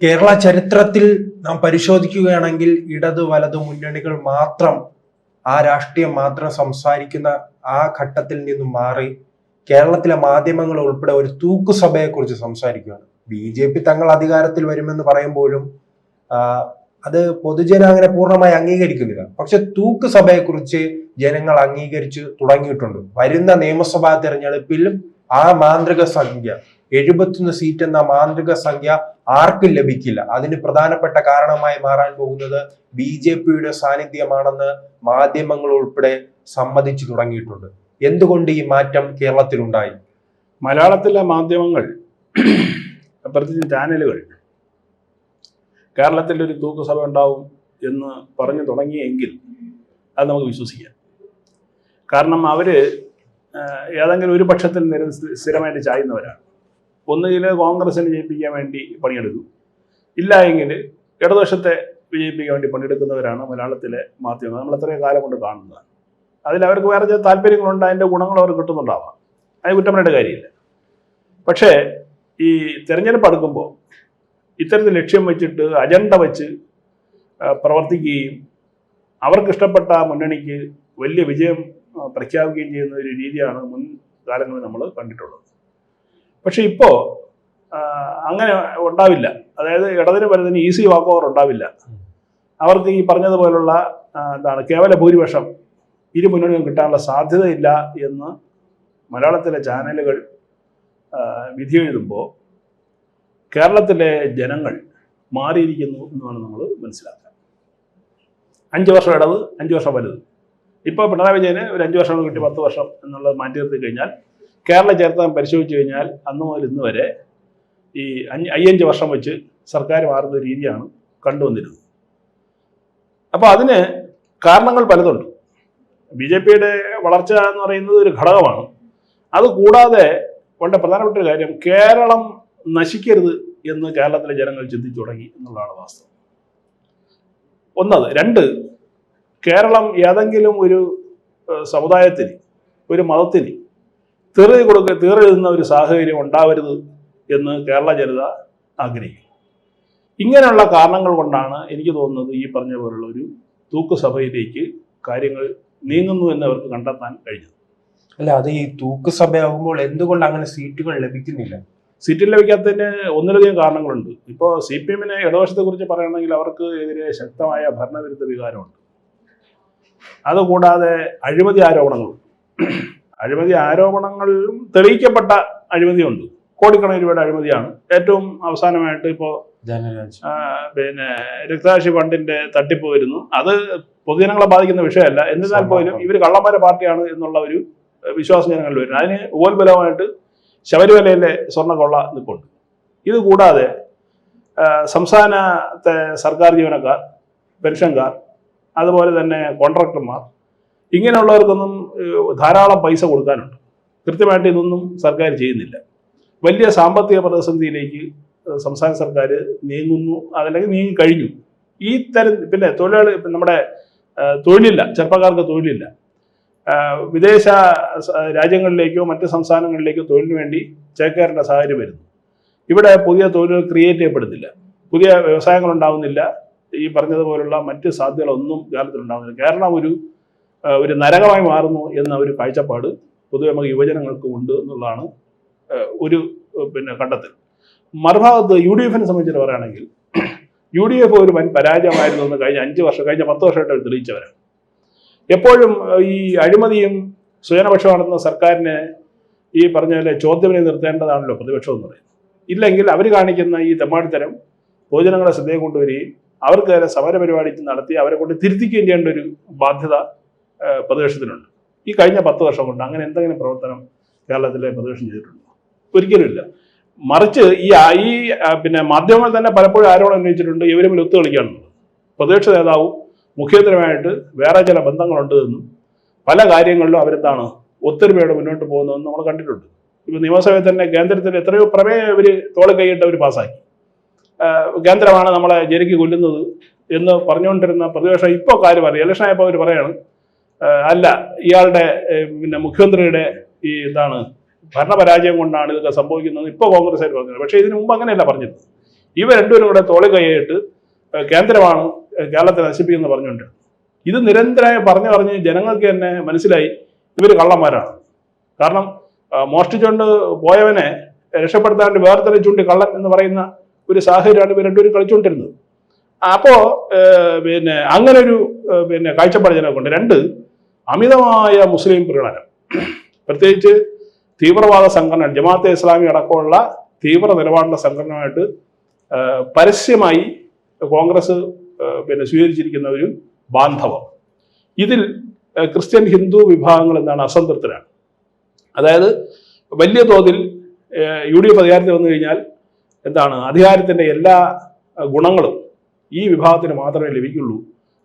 കേരള ചരിത്രത്തിൽ നാം പരിശോധിക്കുകയാണെങ്കിൽ ഇടത് വലത് മുന്നണികൾ മാത്രം ആ രാഷ്ട്രീയം മാത്രം സംസാരിക്കുന്ന ആ ഘട്ടത്തിൽ നിന്നും മാറി കേരളത്തിലെ മാധ്യമങ്ങൾ ഉൾപ്പെടെ ഒരു തൂക്കുസഭയെ കുറിച്ച് സംസാരിക്കുകയാണ്. BJP തങ്ങൾ അധികാരത്തിൽ വരുമെന്ന് പറയുമ്പോഴും അത് പൊതുജനം അങ്ങനെ പൂർണ്ണമായി അംഗീകരിക്കുന്നില്ല. പക്ഷെ തൂക്കുസഭയെ കുറിച്ച് ജനങ്ങൾ അംഗീകരിച്ചു തുടങ്ങിയിട്ടുണ്ട്. വരുന്ന നിയമസഭാ തെരഞ്ഞെടുപ്പിലും ആ മാന്ത്രിക സംഖ്യ 71 സീറ്റ് എന്ന മാന്ത്രിക സംഖ്യ ആർക്കും ലഭിക്കില്ല. അതിന് പ്രധാനപ്പെട്ട കാരണമായി മാറാൻ പോകുന്നത് BJPയുടെ സാന്നിധ്യമാണെന്ന് മാധ്യമങ്ങൾ ഉൾപ്പെടെ സമ്മതിച്ചു തുടങ്ങിയിട്ടുണ്ട്. എന്തുകൊണ്ട് ഈ മാറ്റം കേരളത്തിലുണ്ടായി? മലയാളത്തിലെ മാധ്യമങ്ങൾ, പ്രത്യേകിച്ച് ചാനലുകൾ, കേരളത്തിൽ ഒരു തൂക്കുസഭ ഉണ്ടാവും എന്ന് പറഞ്ഞു തുടങ്ങിയെങ്കിൽ അത് നമുക്ക് വിശ്വസിക്കാം. കാരണം അവർ ഏതെങ്കിലും ഒരു പക്ഷത്തിൽ സ്ഥിരമായിട്ട് ചായുന്നവരാണ്. ഒന്നുകിൽ കോൺഗ്രസിനെ ജയിപ്പിക്കാൻ വേണ്ടി പണിയെടുക്കും, ഇല്ല എങ്കിൽ ഇടതുപക്ഷത്തെ വിജയിപ്പിക്കാൻ വേണ്ടി പണിയെടുക്കുന്നവരാണ് മലയാളത്തിലെ മാധ്യമങ്ങൾ. നമ്മൾ എത്രയോ കാലം കൊണ്ട് കാണുന്നതാണ്. അതിലവർക്ക് വേറെ ചില താല്പര്യങ്ങളുണ്ട്, അതിൻ്റെ ഗുണങ്ങൾ അവർ കിട്ടുന്നുണ്ടാവാം, അതിന് കുറ്റം കാര്യമില്ല. പക്ഷേ ഈ തെരഞ്ഞെടുപ്പ് അടുക്കുമ്പോൾ ഇത്തരത്തിൽ ലക്ഷ്യം വെച്ചിട്ട് അജണ്ട വെച്ച് പ്രവർത്തിക്കുകയും അവർക്കിഷ്ടപ്പെട്ട മുന്നണിക്ക് വലിയ വിജയം പ്രഖ്യാപിക്കുകയും ചെയ്യുന്ന ഒരു രീതിയാണ് മുൻകാലങ്ങളിൽ നമ്മൾ കണ്ടിട്ടുള്ളത്. പക്ഷെ ഇപ്പോൾ അങ്ങനെ ഉണ്ടാവില്ല. അതായത് ഇടതിന് വലുതിന് ഈസി വാക്ക് ഓവർ ഉണ്ടാവില്ല. അവർക്ക് ഈ പറഞ്ഞതുപോലുള്ള കേവല ഭൂരിപക്ഷം ഇരു മുന്നണിയും കിട്ടാനുള്ള സാധ്യതയില്ല എന്ന് മലയാളത്തിലെ ചാനലുകൾ വിധി എഴുതുമ്പോൾ കേരളത്തിലെ ജനങ്ങൾ മാറിയിരിക്കുന്നു എന്നാണ് നമ്മൾ മനസ്സിലാക്കുക. 5 വർഷം ഇടത്, 5 വർഷം വലുത്. ഇപ്പോൾ പിണറായി വിജയന് ഒരു 5 വർഷം കിട്ടി 10 വർഷം എന്നുള്ളത് മാറ്റി നിർത്തി കഴിഞ്ഞാൽ കേരള ചരിത്രം പരിശോധിച്ച് കഴിഞ്ഞാൽ അന്ന് മുതൽ ഇന്ന് വരെ ഈ 5 വർഷം വെച്ച് സർക്കാർ മാറുന്ന രീതിയാണ് കണ്ടുവന്നിരുന്നത്. അപ്പോൾ അതിന് കാരണങ്ങൾ പലതുണ്ട്. BJPയുടെ വളർച്ച എന്ന് പറയുന്നത് ഒരു ഘടകമാണ്. അതുകൂടാതെ വളരെ പ്രധാനപ്പെട്ട ഒരു കാര്യം, കേരളം നശിക്കരുത് എന്ന് കേരളത്തിലെ ജനങ്ങൾ ചിന്തിച്ചു തുടങ്ങി എന്നുള്ളതാണ് വാസ്തവം. ഒന്നത്. 2, കേരളം ഏതെങ്കിലും ഒരു സമുദായത്തിന്, ഒരു മതത്തിന് തീറെഴുതുന്ന ഒരു സാഹചര്യം ഉണ്ടാവരുത് എന്ന് കേരള ജനത ആഗ്രഹിക്കും. ഇങ്ങനെയുള്ള കാരണങ്ങൾ കൊണ്ടാണ് എനിക്ക് തോന്നുന്നത് ഈ പറഞ്ഞ പോലുള്ള ഒരു തൂക്കുസഭയിലേക്ക് കാര്യങ്ങൾ നീങ്ങുന്നു എന്ന് അവർക്ക് കണ്ടെത്താൻ കഴിഞ്ഞത്. അല്ല, അത് ഈ തൂക്കുസഭയാകുമ്പോൾ എന്തുകൊണ്ട് അങ്ങനെ സീറ്റുകൾ ലഭിക്കുന്നില്ല? സീറ്റിൽ ലഭിക്കാത്തതിന് ഒന്നിലധികം കാരണങ്ങളുണ്ട്. ഇപ്പോൾ CPM-നെ ഇടതുപക്ഷത്തെ കുറിച്ച് പറയുകയാണെങ്കിൽ അവർക്ക് എതിരെ ശക്തമായ ഭരണവിരുദ്ധ വികാരമുണ്ട്. അതുകൂടാതെ അഴിമതി ആരോപണങ്ങളുണ്ട്. അഴിമതി ആരോപണങ്ങളിലും തെളിയിക്കപ്പെട്ട അഴിമതിയുണ്ട്. കോടിക്കണക്കിന് രൂപയുടെ അഴിമതിയാണ്. ഏറ്റവും അവസാനമായിട്ട് ഇപ്പോൾ രക്തസാക്ഷി ഫണ്ടിന്റെ തട്ടിപ്പ് വരുന്നു. അത് പൊതുജനങ്ങളെ ബാധിക്കുന്ന വിഷയമല്ല. എന്നിരുന്നാൽ പോലും ഇവർ കള്ളന്മാരെ പാർട്ടിയാണ് എന്നുള്ള ഒരു വിശ്വാസം ജനങ്ങളിൽ വരുന്നു. അതിന് ഉപോത്ബലമായിട്ട് ശബരിമലയിലെ സ്വർണ്ണക്കൊള്ള നിൽപ്പുണ്ട്. ഇത് കൂടാതെ സംസ്ഥാനത്തെ സർക്കാർ ജീവനക്കാർ, പെൻഷൻകാർ, അതുപോലെ തന്നെ കോൺട്രാക്ടർമാർ, ഇങ്ങനെയുള്ളവർക്കൊന്നും ധാരാളം പൈസ കൊടുക്കാനുണ്ട്. കൃത്യമായിട്ട് ഇതൊന്നും സർക്കാർ ചെയ്യുന്നില്ല. വലിയ സാമ്പത്തിക പ്രതിസന്ധിയിലേക്ക് സംസ്ഥാന സർക്കാർ നീങ്ങുന്നു, അതല്ലെങ്കിൽ നീങ്ങിക്കഴിഞ്ഞു. ഈ പിന്നെ തൊഴിലാളി, നമ്മുടെ തൊഴിലില്ല, ചെറുപ്പക്കാർക്ക് തൊഴിലില്ല. വിദേശ രാജ്യങ്ങളിലേക്കോ മറ്റ് സംസ്ഥാനങ്ങളിലേക്കോ തൊഴിലിന് വേണ്ടി ചേക്കേറേണ്ട സാഹചര്യം വരുന്നു. ഇവിടെ പുതിയ തൊഴിലുകൾ ക്രിയേറ്റ് ചെയ്യപ്പെടുന്നില്ല, പുതിയ വ്യവസായങ്ങൾ ഉണ്ടാകുന്നില്ല. ഈ പറഞ്ഞതുപോലുള്ള മറ്റ് സാധ്യതകളൊന്നും കേരളത്തിലുണ്ടാകുന്നില്ല. കേരളം ഒരു നരകമായി മാറുന്നു എന്ന ഒരു കാഴ്ചപ്പാട് പൊതുവെ നമുക്ക് യുവജനങ്ങൾക്ക് ഉണ്ട് എന്നുള്ളതാണ് ഒരു കണ്ടെത്തൽ. മറുഭാഗത്ത് UDF-നെ സംബന്ധിച്ചിട്ട് പറയുകയാണെങ്കിൽ UDF ഒരു വൻ പരാജയമായിരുന്നു എന്ന് കഴിഞ്ഞ 10 വർഷമായിട്ട് അവർ തെളിയിച്ചവരാണ്. എപ്പോഴും ഈ അഴിമതിയും സ്വജനപക്ഷമാണെന്ന സർക്കാരിനെ ഈ പറഞ്ഞ പോലെ ചോദ്യം നിർത്തേണ്ടതാണല്ലോ പ്രതിപക്ഷം എന്ന് പറയുന്നത്. ഇല്ലെങ്കിൽ അവർ കാണിക്കുന്ന ഈ തെമ്മാടിത്തരം പൊതുജനങ്ങളെ ശ്രദ്ധയെ കൊണ്ടുവരികയും അവർക്ക് നേരെ സമരപരിപാടി നടത്തി അവരെ കൊണ്ട് തിരുത്തിക്കുകയും ചെയ്യേണ്ട ഒരു ബാധ്യത പ്രതിപക്ഷത്തിനുണ്ട്. ഈ കഴിഞ്ഞ 10 വർഷം കൊണ്ട് അങ്ങനെ എന്തെങ്കിലും പ്രവർത്തനം കേരളത്തിലെ പ്രതിപക്ഷം ചെയ്തിട്ടുണ്ടോ? ഒരിക്കലുമില്ല. മറിച്ച് ഈ മാധ്യമങ്ങൾ തന്നെ പലപ്പോഴും ആരോപണം ഉന്നയിച്ചിട്ടുണ്ട്, ഇവരും ഒത്തു കളിക്കുകയാണെന്നുള്ളത്. പ്രതിപക്ഷ നേതാവും മുഖ്യമന്ത്രിയുമായിട്ട് വേറെ ചില ബന്ധങ്ങളുണ്ട് എന്നും പല കാര്യങ്ങളിലും അവരെന്താണ് ഒത്തൊരുമയോടെ മുന്നോട്ട് പോകുന്നതെന്ന് നമ്മൾ കണ്ടിട്ടുണ്ട്. ഇപ്പോൾ നിയമസഭയിൽ തന്നെ കേന്ദ്രത്തിൽ എത്രയോ പ്രമേയം ഇവർ തോളി കൈയിട്ട് അവർ പാസ്സാക്കി. കേന്ദ്രമാണ് നമ്മളെ ജനിക്ക് കൊല്ലുന്നത് എന്ന് പറഞ്ഞുകൊണ്ടിരുന്ന പ്രതിപക്ഷം ഇപ്പോൾ കാര്യം പറയും. ഇലക്ഷൻ ആയപ്പോൾ അവർ പറയാണ്, അല്ല, ഇയാളുടെ മുഖ്യമന്ത്രിയുടെ ഈ ഭരണപരാജയം കൊണ്ടാണ് ഇതൊക്കെ സംഭവിക്കുന്നത് ഇപ്പോൾ കോൺഗ്രസ്സുകാർ പറഞ്ഞത്. പക്ഷേ ഇതിനു മുമ്പ് അങ്ങനെയല്ല പറഞ്ഞിരുന്നത്. ഇവ രണ്ടുപേരും കൂടെ തോളി കൈയിട്ട് കേന്ദ്രമാണ് കേരളത്തെ നശിപ്പിക്കുന്നത് പറഞ്ഞുകൊണ്ട് ഇത് നിരന്തരമായി പറഞ്ഞ് ജനങ്ങൾക്ക് തന്നെ മനസ്സിലായി ഇവർ കള്ളന്മാരാണ്. കാരണം മോഷ്ടിച്ചുകൊണ്ട് പോയവനെ രക്ഷപ്പെടുത്താണ്ട് വേർതിരിച്ച് ചൂണ്ടി കള്ളൻ എന്ന് പറയുന്ന ഒരു സാഹചര്യമാണ് ഇവർ രണ്ടുപേരും കളിച്ചുകൊണ്ടിരുന്നത്. അപ്പോ അങ്ങനെ ഒരു കാഴ്ചപ്പാട് ജനക്കുണ്ട്. രണ്ട്, അമിതമായ മുസ്ലിം പ്രീണനം, പ്രത്യേകിച്ച് തീവ്രവാദ സംഘടന ജമാഅത്തെ ഇസ്ലാമി അടക്കമുള്ള തീവ്ര നിലപാടുള്ള സംഘടനയുമായിട്ട് പരസ്യമായി കോൺഗ്രസ് സ്വീകരിച്ചിരിക്കുന്ന ഒരു ബാന്ധവം. ഇതിൽ ക്രിസ്ത്യൻ ഹിന്ദു വിഭാഗങ്ങൾ എന്താണ് അസംതൃപ്തരാണ്. അതായത് വലിയ തോതിൽ UDF അധികാരത്തിൽ വന്നു കഴിഞ്ഞാൽ എന്താണ് അധികാരത്തിൻ്റെ എല്ലാ ഗുണങ്ങളും ഈ വിഭാഗത്തിന് മാത്രമേ ലഭിക്കുള്ളൂ,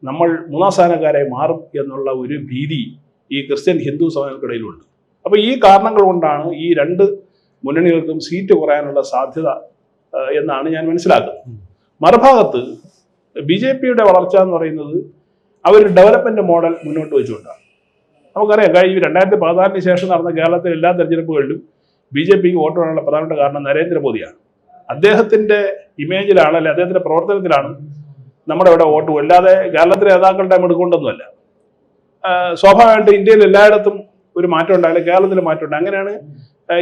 നമ്മൾ മൂന്നാം സ്ഥാനക്കാരായി മാറും എന്നുള്ള ഒരു ഭീതി ഈ ക്രിസ്ത്യൻ ഹിന്ദു സമൂഹങ്ങൾക്കിടയിലുണ്ട്. അപ്പോൾ ഈ കാരണങ്ങൾ കൊണ്ടാണ് ഈ രണ്ട് മുന്നണികൾക്കും സീറ്റ് കുറയാനുള്ള സാധ്യത എന്നാണ് ഞാൻ മനസ്സിലാക്കുന്നത്. മറുഭാഗത്ത് BJPയുടെ വളർച്ച എന്ന് പറയുന്നത് അവർ ഡെവലപ്മെന്റ് മോഡൽ മുന്നോട്ട് വെച്ചുകൊണ്ടാണ്. നമുക്കറിയാം, കഴിഞ്ഞ 2014 ശേഷം നടന്ന കേരളത്തിലെ എല്ലാ തെരഞ്ഞെടുപ്പുകളിലും BJPക്ക് വോട്ട് വേണമെന്നുള്ള പ്രധാനപ്പെട്ട കാരണം നരേന്ദ്രമോദിയാണ്. അദ്ദേഹത്തിന്റെ ഇമേജിലാണ്, അല്ലെ അദ്ദേഹത്തിന്റെ പ്രവർത്തനത്തിലാണ് നമ്മുടെ ഇവിടെ വോട്ട്. അല്ലാതെ കേരളത്തിലെ നേതാക്കളുടെ എടുക്കൊണ്ടൊന്നുമല്ല. സ്വാഭാവികമായിട്ട് ഇന്ത്യയിൽ എല്ലായിടത്തും ഒരു മാറ്റം ഉണ്ടായാലും കേരളത്തിൽ മാറ്റം ഉണ്ട്. അങ്ങനെയാണ്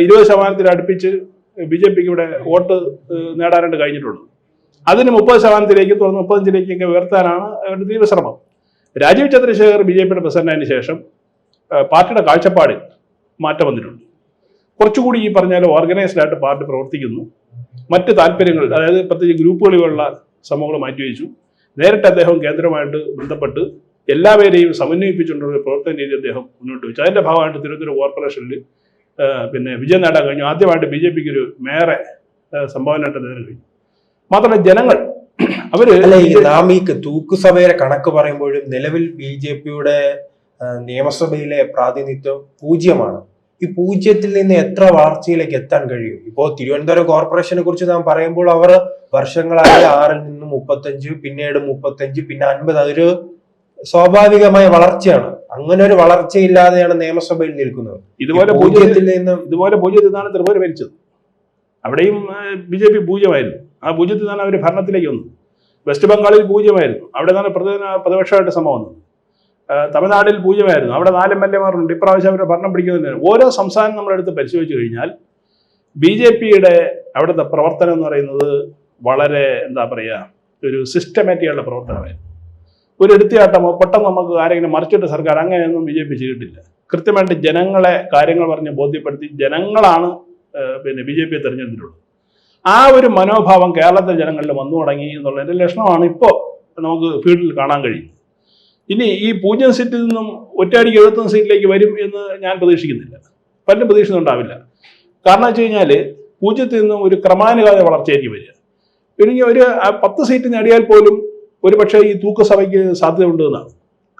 20% അടുപ്പിച്ച് BJPക്ക് ഇവിടെ വോട്ട് നേടാനായിട്ട് കഴിഞ്ഞിട്ടുള്ളത്. അതിന് 30%-ലേക്ക് തുടർന്ന് 35%-ലേക്കൊക്കെ ഉയർത്താനാണ് അവരുടെ തീവ്രശ്രമം. രാജീവ് ചന്ദ്രശേഖർ BJPയുടെ പ്രസിഡന്റായതിനു ശേഷം പാർട്ടിയുടെ കാഴ്ചപ്പാടിൽ മാറ്റം വന്നിട്ടുണ്ട്. കുറച്ചുകൂടി ഈ പറഞ്ഞാൽ ഓർഗനൈസ്ഡ് ആയിട്ട് പാർട്ടി പ്രവർത്തിക്കുന്നു. മറ്റ് താല്പര്യങ്ങൾ, അതായത് പ്രത്യേകിച്ച് ഗ്രൂപ്പുകളിലുള്ള സംഭവങ്ങൾ മാറ്റിവെച്ചു. നേരിട്ട് അദ്ദേഹം കേന്ദ്രമായിട്ട് ബന്ധപ്പെട്ട് എല്ലാവരെയും സമന്വയിപ്പിച്ചുകൊണ്ടുള്ള പ്രവർത്തന രീതി അദ്ദേഹം മുന്നോട്ട് വെച്ചു. അതിന്റെ ഭാഗമായിട്ട് തിരുവനന്തപുരം കോർപ്പറേഷനിൽ വിജയം നേടാൻ കഴിഞ്ഞു. ആദ്യമായിട്ട് BJPക്ക് ഒരു മേയറെ സംഭാവനയായിട്ട് നേടാൻ കഴിഞ്ഞു. മാത്രമല്ല ജനങ്ങൾ നാം ഈ തൂക്കുസഭയുടെ കണക്ക് പറയുമ്പോഴും നിലവിൽ BJPയുടെ നിയമസഭയിലെ പ്രാതിനിധ്യം 0-ആണ്. ഈ 0-ൽ നിന്ന് എത്ര വളർച്ചയിലേക്ക് എത്താൻ കഴിയും? ഇപ്പോ തിരുവനന്തപുരം കോർപ്പറേഷനെ കുറിച്ച് നാം പറയുമ്പോൾ അവർ വർഷങ്ങളായി 6-ൽ നിന്ന് 35, പിന്നീട് 35, പിന്നെ 50. അതൊരു സ്വാഭാവികമായ വളർച്ചയാണ്. അങ്ങനെ ഒരു വളർച്ചയില്ലാതെയാണ് നിയമസഭയിൽ നിൽക്കുന്നത്. ഇതുപോലെ 0-ൽ നിന്നാണ് ത്രിപുര ഭരിച്ചത്. അവിടെയും BJP 0-ആയിരുന്നു. ആ 0-ൽ നിന്നാണ് അവർ ഭരണത്തിലേക്ക് വന്നത്. വെസ്റ്റ് ബംഗാളിൽ 0-ആയിരുന്നു. അവിടെ നിന്നാണ് പ്രതിപക്ഷമായിട്ട് ശ്രമം വന്നത്. തമിഴ്നാട്ടിൽ 0-ആയിരുന്നു. അവിടെ 4 MLA-മാരുണ്ട്. ഇപ്രാവശ്യം അവരുടെ ഭരണം പിടിക്കുന്നതിന് ഓരോ സംസ്ഥാനം നമ്മളെടുത്ത് പരിശോധിച്ച് കഴിഞ്ഞാൽ BJPയുടെ അവിടുത്തെ പ്രവർത്തനം എന്ന് പറയുന്നത് വളരെ ഒരു സിസ്റ്റമാറ്റിക്കുള്ള പ്രവർത്തനമായിരുന്നു. ഒരു എടുത്തിയാട്ടമോ പെട്ടെന്ന് നമുക്ക് ആരെങ്കിലും മറിച്ചിട്ട് സർക്കാർ അങ്ങനെയൊന്നും BJP ചെയ്തിട്ടില്ല. കൃത്യമായിട്ട് ജനങ്ങളെ കാര്യങ്ങൾ പറഞ്ഞ് ബോധ്യപ്പെടുത്തി ജനങ്ങളാണ് BJPയെ തെരഞ്ഞെടുത്തിട്ടുള്ളത്. ആ ഒരു മനോഭാവം കേരളത്തിലെ ജനങ്ങളിൽ വന്നു തുടങ്ങി എന്നുള്ളതിന്റെ ലക്ഷണമാണ് ഇപ്പോൾ നമുക്ക് ഫീൽഡിൽ കാണാൻ കഴിയുന്നത്. ഇനി ഈ 0 സീറ്റിൽ നിന്നും ഒറ്റയടിക്ക് 71 സീറ്റിലേക്ക് വരും എന്ന് ഞാൻ പ്രതീക്ഷിക്കുന്നില്ല. പലരും പ്രതീക്ഷിക്കുന്നുണ്ടാവില്ല. കാരണം വെച്ച് കഴിഞ്ഞാൽ 0-ൽ നിന്നും ഒരു ക്രമാനുഗത വളർച്ചയായിരിക്കും വരിക. പിന്നെ ഒരു 10 സീറ്റ് നേടിയാൽ പോലും ഒരുപക്ഷെ ഈ തൂക്കസഭയ്ക്ക് സാധ്യതയുണ്ട് എന്നാണ്.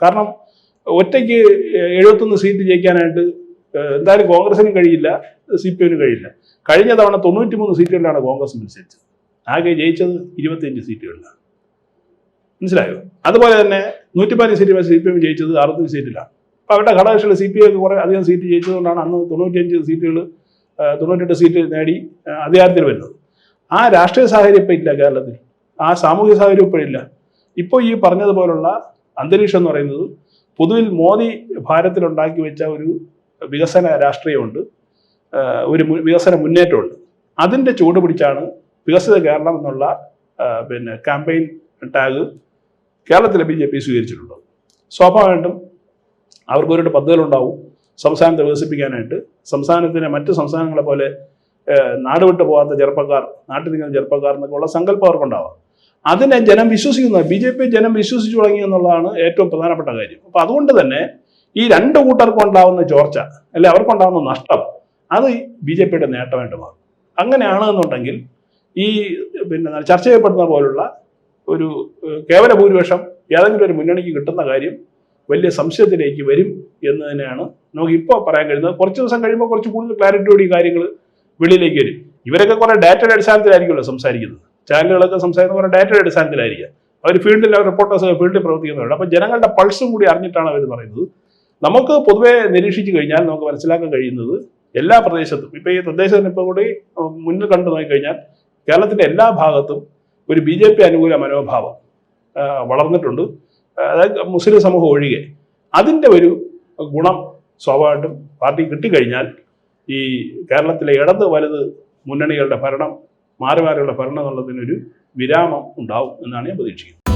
കാരണം ഒറ്റയ്ക്ക് 71 സീറ്റ് ജയിക്കാനായിട്ട് എന്തായാലും കോൺഗ്രസിനും കഴിയില്ല, CPM-നും കഴിയില്ല. കഴിഞ്ഞ തവണ 93 സീറ്റുകളിലാണ് കോൺഗ്രസ് മത്സരിച്ചത്. ആകെ ജയിച്ചത് 25 സീറ്റുകളിലാണ്. മനസ്സിലായോ? അതുപോലെ തന്നെ 114 സീറ്റ് CPM ജയിച്ചത് 65 സീറ്റിലാണ്. അപ്പോൾ അവരുടെ ഘടകകക്ഷികൾ CPM ഒക്കെ കുറേ അധികം സീറ്റ് ജയിച്ചതുകൊണ്ടാണ് അന്ന് 95 സീറ്റുകൾ 98 സീറ്റ് നേടി അധികാരത്തിൽ വരുന്നത്. ആ രാഷ്ട്രീയ സാഹചര്യം ഇപ്പം ഇല്ല കേരളത്തിൽ. ആ സാമൂഹിക സാഹചര്യം ഇപ്പോഴില്ല. ഇപ്പോൾ ഈ പറഞ്ഞതുപോലുള്ള അന്തരീക്ഷം എന്ന് പറയുന്നത് പൊതുവിൽ മോദി ഭാരതത്തിലുണ്ടാക്കി വെച്ച ഒരു വികസന രാഷ്ട്രീയമുണ്ട്, ഒരു വികസന മുന്നേറ്റമുണ്ട്. അതിൻ്റെ ചൂട് പിടിച്ചാണ് വികസിത കേരളം എന്നുള്ള ക്യാമ്പയിൻ ടാഗ് കേരളത്തിലെ BJP സ്വീകരിച്ചിട്ടുള്ളത്. സ്വാഭാവികമായിട്ടും അവർക്ക് ഒരു പദ്ധതികളുണ്ടാവും സംസ്ഥാനത്തെ വികസിപ്പിക്കാനായിട്ട്. സംസ്ഥാനത്തിന് മറ്റ് സംസ്ഥാനങ്ങളെ പോലെ നാട് വിട്ടു പോകാത്ത ചെറുപ്പക്കാർ, നാട്ടിൽ നിൽക്കുന്ന ചെറുപ്പക്കാർ എന്നൊക്കെ ഉള്ള സങ്കല്പം അവർക്കുണ്ടാവാം. അതിനെ ജനം വിശ്വസിക്കുന്നത്, BJP ജനം വിശ്വസിച്ചു തുടങ്ങി എന്നുള്ളതാണ് ഏറ്റവും പ്രധാനപ്പെട്ട കാര്യം. അപ്പം അതുകൊണ്ട് തന്നെ ഈ രണ്ട് കൂട്ടർക്കും ഉണ്ടാകുന്ന ചോർച്ച, അല്ലെ അവർക്കുണ്ടാകുന്ന നഷ്ടം, അത് BJPയുടെ നേട്ടമായിട്ട് മാറും. അങ്ങനെയാണെന്നുണ്ടെങ്കിൽ ഈ ചർച്ച ചെയ്യപ്പെടുന്ന പോലുള്ള ഒരു കേവല ഭൂരിപക്ഷം ഏതെങ്കിലും ഒരു മുന്നണിക്ക് കിട്ടുന്ന കാര്യം വലിയ സംശയത്തിലേക്ക് വരും എന്ന് തന്നെയാണ് നമുക്ക് ഇപ്പോൾ പറയാൻ കഴിയുന്നത്. കുറച്ച് ദിവസം കഴിയുമ്പോൾ കുറച്ച് കൂടുതൽ ക്ലാരിറ്റിയോടെ ഈ കാര്യങ്ങൾ വെളിയിലേക്ക് വരും. ഇവരൊക്കെ കുറെ ഡാറ്റയുടെ അടിസ്ഥാനത്തിലായിരിക്കുമല്ലോ സംസാരിക്കുന്നത്. ചാനലുകളൊക്കെ സംസാരിക്കുന്ന കുറെ ഡാറ്റയുടെ അടിസ്ഥാനത്തിലായിരിക്കുക. അവർ ഫീൽഡിൽ റിപ്പോർട്ടേഴ്സ് ഫീൽഡിൽ പ്രവർത്തിക്കുന്നവരുണ്ട്. അപ്പോൾ ജനങ്ങളുടെ പൾസും കൂടി അറിഞ്ഞിട്ടാണ് അവർ പറയുന്നത്. നമുക്ക് പൊതുവെ നിരീക്ഷിച്ചു കഴിഞ്ഞാൽ നമുക്ക് മനസ്സിലാക്കാൻ കഴിയുന്നത് എല്ലാ പ്രദേശത്തും ഇപ്പോൾ ഈ തദ്ദേശ തെരഞ്ഞെടുപ്പ് കൂടി മുന്നിൽ കണ്ടു നോക്കിക്കഴിഞ്ഞാൽ കേരളത്തിന്റെ എല്ലാ ഭാഗത്തും ഒരു BJP അനുകൂല മനോഭാവം വളർന്നിട്ടുണ്ട്, അതായത് മുസ്ലിം സമൂഹം ഒഴികെ. അതിൻ്റെ ഒരു ഗുണം സ്വാഭാവികമായിട്ടും പാർട്ടി കിട്ടിക്കഴിഞ്ഞാൽ ഈ കേരളത്തിലെ ഇടത് വലത് മുന്നണികളുടെ ഭരണം മാറി മാറിയുള്ള ഭരണം എന്നുള്ളതിനൊരു വിരാമം ഉണ്ടാവും എന്നാണ് ഞാൻ പ്രതീക്ഷിക്കുന്നത്.